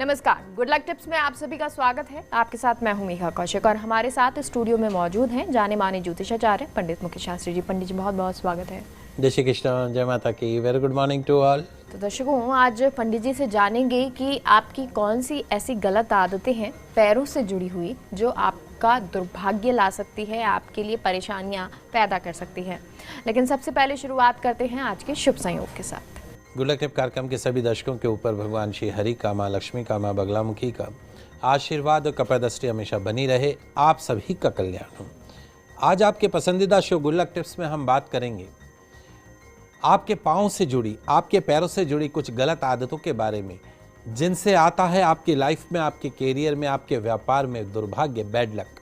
नमस्कार, good luck tips में आप सभी का स्वागत है। आपके साथ मैं हूं मीघा कौशिक और हमारे साथ स्टूडियो में मौजूद हैं जाने माने ज्योतिषाचार्य पंडित मुकेश शास्त्री जी। पंडित जी बहुत बहुत स्वागत है। जय श्री कृष्ण, जय माता की। Very good morning to all. तो दर्शकों, आज पंडित जी से जानेंगे कि आपकी कौन सी ऐसी गलत आदतें हैं पैरों से जुड़ी हुई जो आपका दुर्भाग्य ला सकती है, आपके लिए परेशानियां पैदा कर सकती है। लेकिन सबसे पहले शुरुआत करते हैं आज के शुभ संयोग के साथ। गुड लक टिप कार्यक्रम के सभी दर्शकों के ऊपर भगवान श्री हरि का, माँ लक्ष्मी का, माँ बगलामुखी का आशीर्वाद और कपादृष्टि हमेशा बनी रहे। आप सभी का कल्याण हो। आज आपके पसंदीदा शो गुड लक टिप्स में हम बात करेंगे आपके पाँव से जुड़ी, आपके पैरों से जुड़ी कुछ गलत आदतों के बारे में, जिनसे आता है आपकी लाइफ में, आपके कैरियर में, आपके व्यापार में दुर्भाग्य, बैड लक।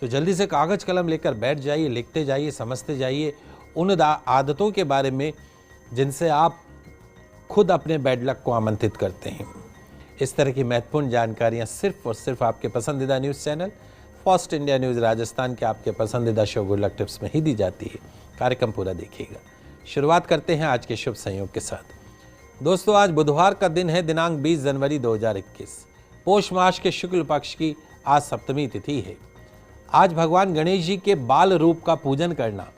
तो जल्दी से कागज कलम लेकर बैठ जाइए, लिखते जाइए, समझते जाइए उन आदतों के बारे में जिनसे आप खुद अपने बैड लक को आमंत्रित करते हैं। इस तरह की महत्वपूर्ण जानकारियां सिर्फ और सिर्फ आपके पसंदीदा news channel first India news Rajasthan के आपके पसंदीदा शो गुड लक टिप्स में ही दी जाती है। कार्यक्रम पूरा देखिएगा। शुरुआत करते हैं आज के शुभ संयोग के साथ। दोस्तों, आज बुधवार का दिन है, दिनांक 20 जनवरी 2021। पोष मास के शुक्ल पक्ष की आज सप्तमी तिथि है। आज भगवान गणेश जी के बाल रूप का पूजन करना,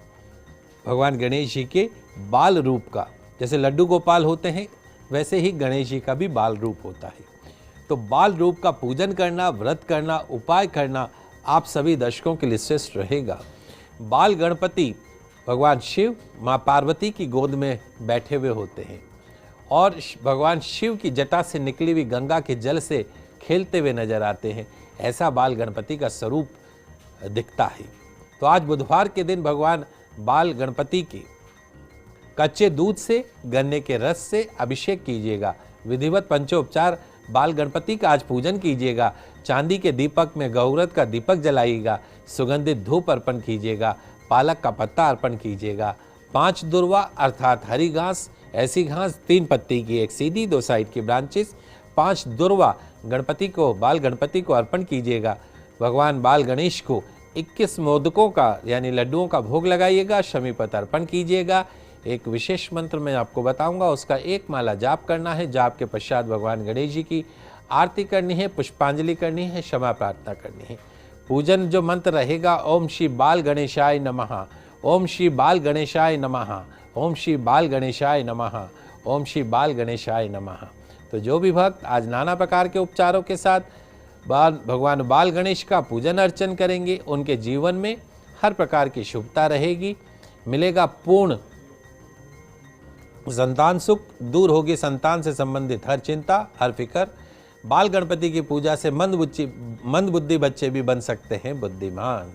भगवान गणेश जी के बाल रूप का, जैसे लड्डू गोपाल होते हैं वैसे ही गणेश जी का भी बाल रूप होता है। तो बाल रूप का पूजन करना, व्रत करना, उपाय करना आप सभी दर्शकों के लिए श्रेष्ठ रहेगा। बाल गणपति भगवान शिव, माँ पार्वती की गोद में बैठे हुए होते हैं और भगवान शिव की जटा से निकली हुई गंगा के जल से खेलते हुए नजर आते हैं। ऐसा बाल गणपति का स्वरूप दिखता है। तो आज बुधवार के दिन भगवान बाल गणपति के कच्चे दूध से, गन्ने के रस से अभिषेक कीजिएगा। विधिवत पंचोपचार बाल गणपति का आज पूजन कीजिएगा। चांदी के दीपक में गौरत का दीपक जलाइएगा। सुगंधित धूप अर्पण कीजिएगा। पालक का पत्ता अर्पण कीजिएगा। 5 दुर्वा अर्थात हरी घास, ऐसी घास 3 पत्ती की, एक सीधी 2 साइड की ब्रांचेस, 5 दुर्वा गणपति को, बाल गणपति को अर्पण कीजिएगा। भगवान बाल गणेश को 21 मोदकों का यानी लड्डुओं का भोग लगाइएगा। शमीपत अर्पण कीजिएगा। एक विशेष मंत्र मैं आपको बताऊंगा, उसका 1 माला जाप करना है। जाप के पश्चात भगवान गणेश जी की आरती करनी है, पुष्पांजलि करनी है, क्षमा प्रार्थना करनी है। पूजन जो मंत्र रहेगा, ओम श्री बाल गणेशाय नमः, ओम श्री बाल गणेशाय नमः, ओम श्री बाल गणेशाय नमः, ओम श्री बाल गणेशाय नमः। तो जो भी भक्त आज नाना प्रकार के उपचारों के साथ भगवान बाल गणेश का पूजन अर्चन करेंगे, उनके जीवन में हर प्रकार की शुभता रहेगी। मिलेगा पूर्ण संतान सुख, दूर होगी संतान से संबंधित हर चिंता, हर फिक्र। बाल गणपति की पूजा से मंद बुद्धि बच्चे भी बन सकते हैं बुद्धिमान।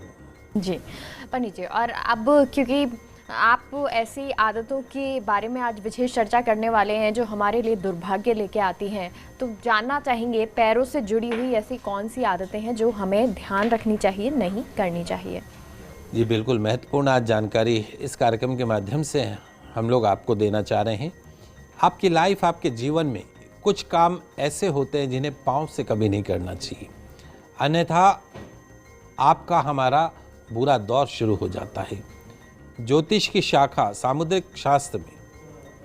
जी पंडित जी, और अब क्योंकि आप ऐसी आदतों के बारे में आज विशेष चर्चा करने वाले हैं जो हमारे लिए दुर्भाग्य लेके आती हैं, तो जानना चाहेंगे पैरों से जुड़ी हुई ऐसी कौन सी आदतें हैं जो हमें ध्यान रखनी चाहिए, नहीं करनी चाहिए। जी बिल्कुल, महत्वपूर्ण आज जानकारी इस कार्यक्रम के माध्यम से हम लोग आपको देना चाह रहे हैं। आपकी लाइफ, आपके जीवन में कुछ काम ऐसे होते हैं जिन्हें पाँव से कभी नहीं करना चाहिए, अन्यथा आपका हमारा बुरा दौर शुरू हो जाता है। ज्योतिष की शाखा सामुद्रिक शास्त्र में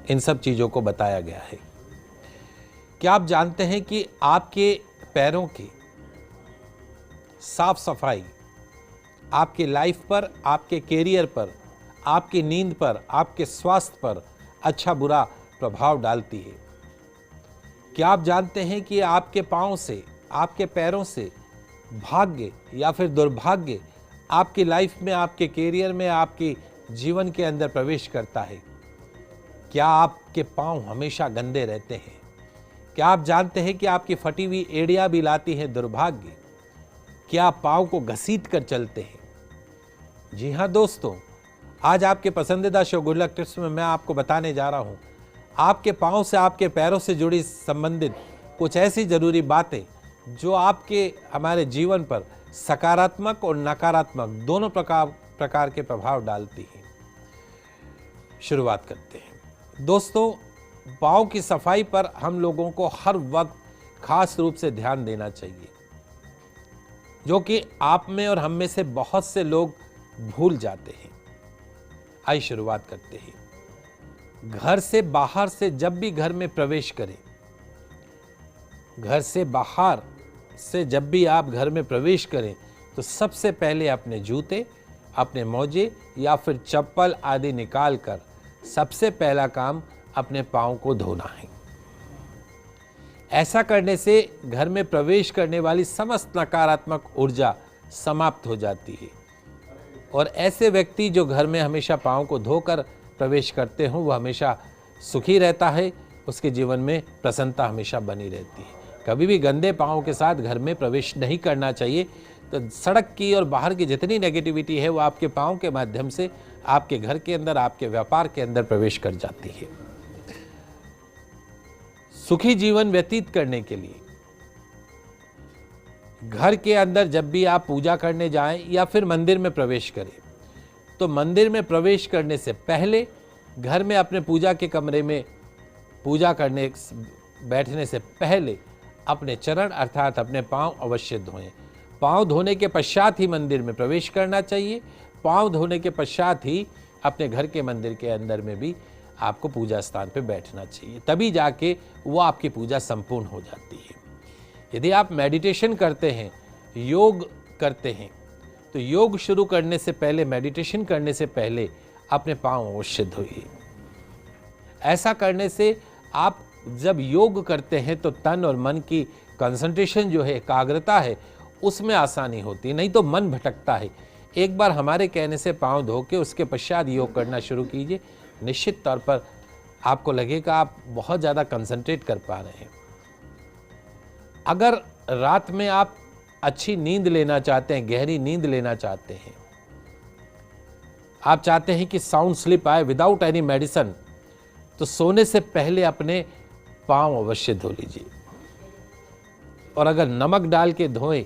इन सब चीज़ों को बताया गया है। क्या आप जानते हैं कि आपके पैरों की साफ सफाई आपकी लाइफ पर, आपके कैरियर पर, आपकी नींद पर, आपके स्वास्थ्य पर अच्छा बुरा प्रभाव डालती है। क्या आप जानते हैं कि आपके पाँव से, आपके पैरों से भाग्य या फिर दुर्भाग्य आपकी लाइफ में, आपके कैरियर में, आपके जीवन के अंदर प्रवेश करता है? क्या आपके पाँव हमेशा गंदे रहते हैं? क्या आप जानते हैं कि आपकी फटी हुई एड़ियाँ भी लाती हैं दुर्भाग्य? क्या आप पाँव को घसीट कर चलते हैं? जी हाँ दोस्तों, आज आपके पसंदीदा शो गुड लक टिप्स में मैं आपको बताने जा रहा हूँ आपके पाँव से, आपके पैरों से जुड़ी संबंधित कुछ ऐसी जरूरी बातें जो आपके हमारे जीवन पर सकारात्मक और नकारात्मक दोनों प्रकार के प्रभाव डालती हैं। शुरुआत करते हैं। दोस्तों, पाँव की सफाई पर हम लोगों को हर वक्त खास रूप से ध्यान देना चाहिए, जो कि आप में और हम में से बहुत से लोग भूल जाते हैं। आइए शुरुआत करते हैं। घर से बाहर से जब भी घर में प्रवेश करें, घर से बाहर से जब भी आप घर में प्रवेश करें तो सबसे पहले अपने जूते, अपने मोजे या फिर चप्पल आदि निकाल कर सबसे पहला काम अपने पाँव को धोना है। ऐसा करने से घर में प्रवेश करने वाली समस्त नकारात्मक ऊर्जा समाप्त हो जाती है और ऐसे व्यक्ति जो घर में हमेशा पाँव को धोकर प्रवेश करते हों वो हमेशा सुखी रहता है, उसके जीवन में प्रसन्नता हमेशा बनी रहती है। कभी भी गंदे पाँव के साथ घर में प्रवेश नहीं करना चाहिए। तो सड़क की और बाहर की जितनी नेगेटिविटी है वो आपके पाँव के माध्यम से आपके घर के अंदर, आपके व्यापार के अंदर प्रवेश कर जाती है। सुखी जीवन व्यतीत करने के लिए घर के अंदर जब भी आप पूजा करने जाएं या फिर मंदिर में प्रवेश करें तो मंदिर में प्रवेश करने से पहले घर में अपने पूजा के कमरे में पूजा करने बैठने से पहले अपने चरण अर्थात अपने पांव अवश्य धोएं। पांव धोने के पश्चात ही मंदिर में प्रवेश करना चाहिए। पांव धोने के पश्चात ही अपने घर के मंदिर के अंदर में भी आपको पूजा स्थान पे बैठना चाहिए, तभी जाके वो आपकी पूजा संपूर्ण हो जाती है। यदि आप मेडिटेशन करते हैं, योग करते हैं, तो योग शुरू करने से पहले, मेडिटेशन करने से पहले अपने पाँव अवश्य धोइए। ऐसा करने से आप जब योग करते हैं तो तन और मन की कंसंट्रेशन जो है, एकाग्रता है, उसमें आसानी होती है, नहीं तो मन भटकता है। एक बार हमारे कहने से पाँव धो के उसके पश्चात योग करना शुरू कीजिए, निश्चित तौर पर आपको लगेगा आप बहुत ज़्यादा कंसंट्रेट कर पा रहे हैं। अगर रात में आप अच्छी नींद लेना चाहते हैं, गहरी नींद लेना चाहते हैं, आप चाहते हैं कि साउंड स्लीप आए विदाउट एनी मेडिसिन, तो सोने से पहले अपने पाँव अवश्य धो लीजिए। और अगर नमक डाल के धोएं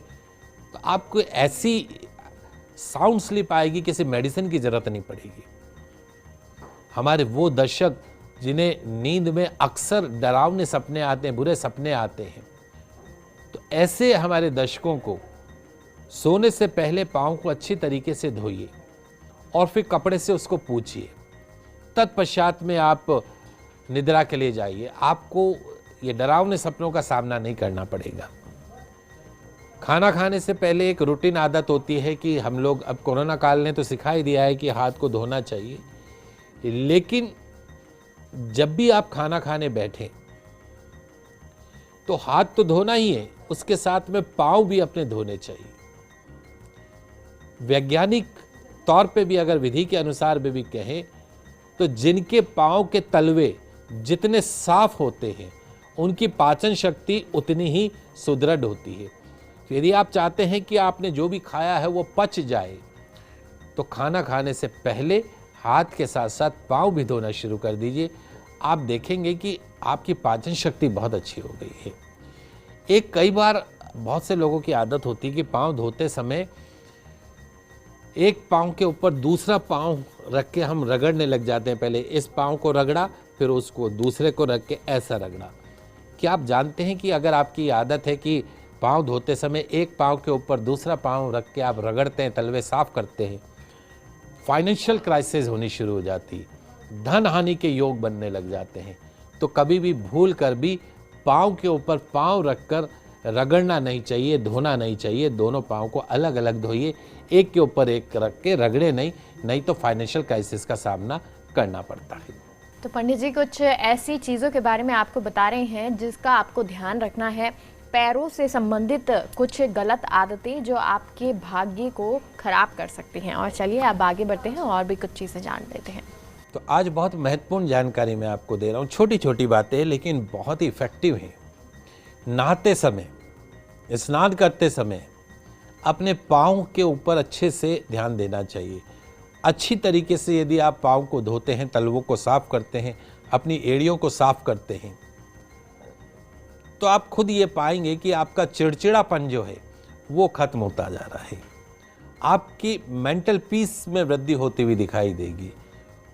तो आपको ऐसी साउंड स्लीप आएगी, किसी मेडिसिन की जरूरत नहीं पड़ेगी। हमारे वो दर्शक जिन्हें नींद में अक्सर डरावने सपने आते हैं, बुरे सपने आते हैं, तो ऐसे हमारे दर्शकों को सोने से पहले पाँव को अच्छी तरीके से धोइए और फिर कपड़े से उसको पोंछिए। तत्पश्चात में आप निद्रा के लिए जाइए। आपको ये डरावने सपनों का सामना नहीं करना पड़ेगा। खाना खाने से पहले एक रूटीन आदत होती है कि हम लोग, अब कोरोना काल ने तो सिखाई दिया है कि हाथ को धोना चाहिए, लेकिन जब भी आप खाना खाने बैठे तो हाथ तो धोना ही है, उसके साथ में पाँव भी अपने धोने चाहिए। वैज्ञानिक तौर पे भी अगर विधि के अनुसार भी कहें तो जिनके पाँव के तलवे जितने साफ होते हैं उनकी पाचन शक्ति उतनी ही सुदृढ़ होती है। तो यदि आप चाहते हैं कि आपने जो भी खाया है वो पच जाए तो खाना खाने से पहले हाथ के साथ साथ पाँव भी धोना शुरू कर दीजिए। आप देखेंगे कि आपकी पाचन शक्ति बहुत अच्छी हो गई है। एक कई बार बहुत से लोगों की आदत होती है कि पाँव धोते समय एक पाँव के ऊपर दूसरा पाँव रख के हम रगड़ने लग जाते हैं। पहले इस पाँव को रगड़ा, फिर उसको दूसरे को रख के ऐसा रगड़ा। क्या आप जानते हैं कि अगर आपकी आदत है कि पाँव धोते समय एक पाँव के ऊपर दूसरा पाँव रख के आप रगड़ते हैं, तलवे साफ करते हैं, फाइनेंशियल क्राइसिस होनी शुरू हो जाती है, धन हानि के योग बनने लग जाते हैं। तो कभी भी भूल कर भी पाँव के ऊपर पाँव रखकर रगड़ना नहीं चाहिए, धोना नहीं चाहिए। दोनों पाँव को अलग अलग धोइए, एक के ऊपर एक रख के रगड़े नहीं तो फाइनेंशियल क्राइसिस का सामना करना पड़ता है। तो पंडित जी कुछ ऐसी चीज़ों के बारे में आपको बता रहे हैं जिसका आपको ध्यान रखना है। पैरों से संबंधित कुछ गलत आदतें जो आपके भाग्य को खराब कर सकती हैं। और चलिए अब आगे बढ़ते हैं और भी कुछ चीज़ें जान लेते हैं। तो आज बहुत महत्वपूर्ण जानकारी मैं आपको दे रहा हूँ। छोटी छोटी बातें लेकिन बहुत ही इफेक्टिव हैं। नहाते समय, स्नान करते समय अपने पाँव के ऊपर अच्छे से ध्यान देना चाहिए। अच्छी तरीके से यदि आप पाँव को धोते हैं, तलवों को साफ करते हैं, अपनी एड़ियों को साफ करते हैं, तो आप खुद ये पाएंगे कि आपका चिड़चिड़ापन जो है वो खत्म होता जा रहा है। आपकी मेंटल पीस में वृद्धि होती हुई दिखाई देगी।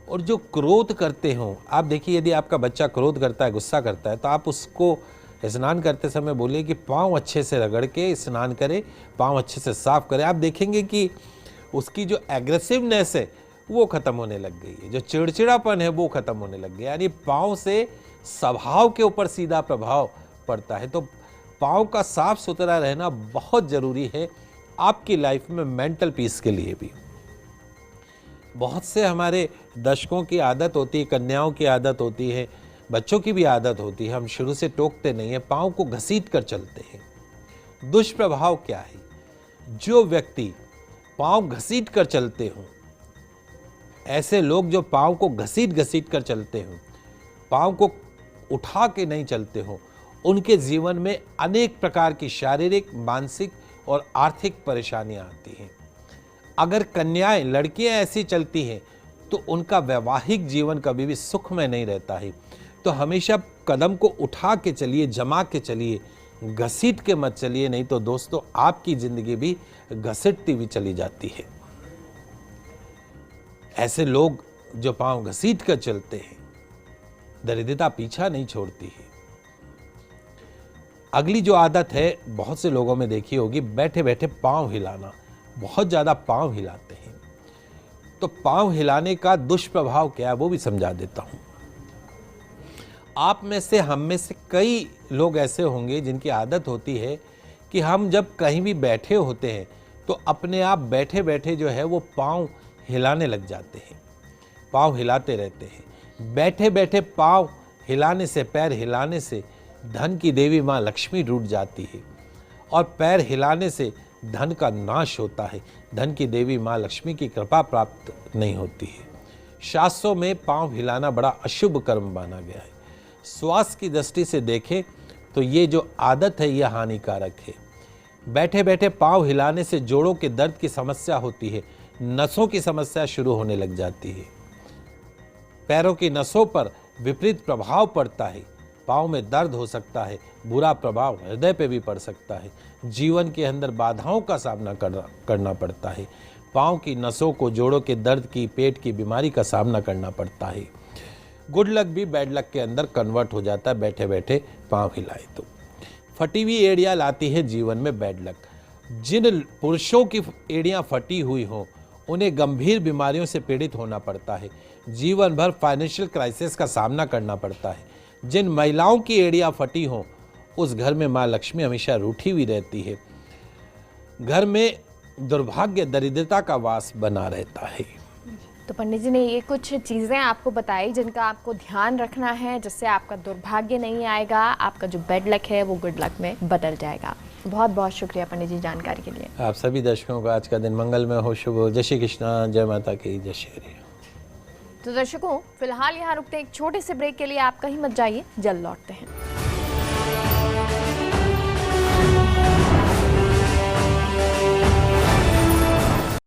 और जो क्रोध करते हो, आप देखिए यदि आपका बच्चा क्रोध करता है, गुस्सा करता है, तो आप उसको स्नान करते समय बोलिए कि पाँव अच्छे से रगड़ के स्नान करे, पाँव अच्छे से साफ करे। आप देखेंगे कि उसकी जो एग्रेसिवनेस है वो खत्म होने लग गई है, जो चिड़चिड़ापन है वो खत्म होने लग गया। यानी पाँव से स्वभाव के ऊपर सीधा प्रभाव पड़ता है। तो पाँव का साफ सुथरा रहना बहुत ज़रूरी है आपकी लाइफ में मेंटल पीस के लिए भी। बहुत से हमारे दर्शकों की आदत होती है, कन्याओं की आदत होती है, बच्चों की भी आदत होती है, हम शुरू से टोकते नहीं है, पाँव को घसीट कर चलते हैं। दुष्प्रभाव क्या है? जो व्यक्ति पाँव घसीट कर चलते हों, ऐसे लोग जो पाँव को घसीट कर चलते हों, पाँव को उठा के नहीं चलते हों, उनके जीवन में अनेक प्रकार की शारीरिक, मानसिक और आर्थिक परेशानियां आती हैं। अगर कन्याएं, लड़कियां ऐसी चलती हैं तो उनका वैवाहिक जीवन कभी भी सुखमय नहीं रहता है। तो हमेशा कदम को उठा के चलिए, जमा के चलिए, घसीट के मत चलिए, नहीं तो दोस्तों आपकी जिंदगी भी घसीटती हुई चली जाती है। ऐसे लोग जो पांव घसीट कर चलते हैं, दरिद्रता पीछा नहीं छोड़ती है। अगली जो आदत है, बहुत से लोगों में देखी होगी, बैठे बैठे पांव हिलाना, बहुत ज्यादा पांव हिलाते हैं। तो पांव हिलाने का दुष्प्रभाव क्या है वो भी समझा देता हूं। आप में से, हम में से कई लोग ऐसे होंगे जिनकी आदत होती है कि हम जब कहीं भी बैठे होते हैं तो अपने आप बैठे बैठे जो है वो पांव हिलाने लग जाते हैं, पांव हिलाते रहते हैं। बैठे बैठे पांव हिलाने से, पैर हिलाने से धन की देवी माँ लक्ष्मी रूठ जाती है और पैर हिलाने से धन का नाश होता है, धन की देवी माँ लक्ष्मी की कृपा प्राप्त नहीं होती है। शास्त्रों में पांव हिलाना बड़ा अशुभ कर्म माना गया है। स्वास्थ्य की दृष्टि से देखें तो ये जो आदत है यह हानिकारक है। बैठे बैठे पांव हिलाने से जोड़ों के दर्द की समस्या होती है, नसों की समस्या शुरू होने लग जाती है, पैरों की नसों पर विपरीत प्रभाव पड़ता है, पाँव में दर्द हो सकता है, बुरा प्रभाव हृदय पे भी पड़ सकता है, जीवन के अंदर बाधाओं का सामना करना पड़ता है, पाँव की नसों को, जोड़ों के दर्द की, पेट की बीमारी का सामना करना पड़ता है। गुड लक भी बैड लक के अंदर कन्वर्ट हो जाता है बैठे बैठे पाँव हिलाए तो। फटी हुई एड़ियाँ लाती है जीवन में बैड लक। जिन पुरुषों की एड़ियाँ फटी हुई हों उन्हें गंभीर बीमारियों से पीड़ित होना पड़ता है, जीवन भर फाइनेंशियल क्राइसिस का सामना करना पड़ता है। जिन महिलाओं की एड़ियाँ फटी हों उस घर में माँ लक्ष्मी हमेशा रूठी हुई रहती है, घर में दुर्भाग्य, दरिद्रता का वास बना रहता है। तो पंडित जी ने ये कुछ चीज़ें आपको बताई जिनका आपको ध्यान रखना है, जिससे आपका दुर्भाग्य नहीं आएगा, आपका जो बैड लक है वो गुड लक में बदल जाएगा। बहुत बहुत शुक्रिया पंडित जी जानकारी के लिए। आप सभी दर्शकों का आज का दिन मंगलमय हो, शुभ हो। जय श्री कृष्णा, जय माता की, जय श्री। तो दर्शकों, फिलहाल यहाँ रुकते हैं एक छोटे से ब्रेक के लिए। आप कहीं मत जाइए, जल्द लौटते हैं।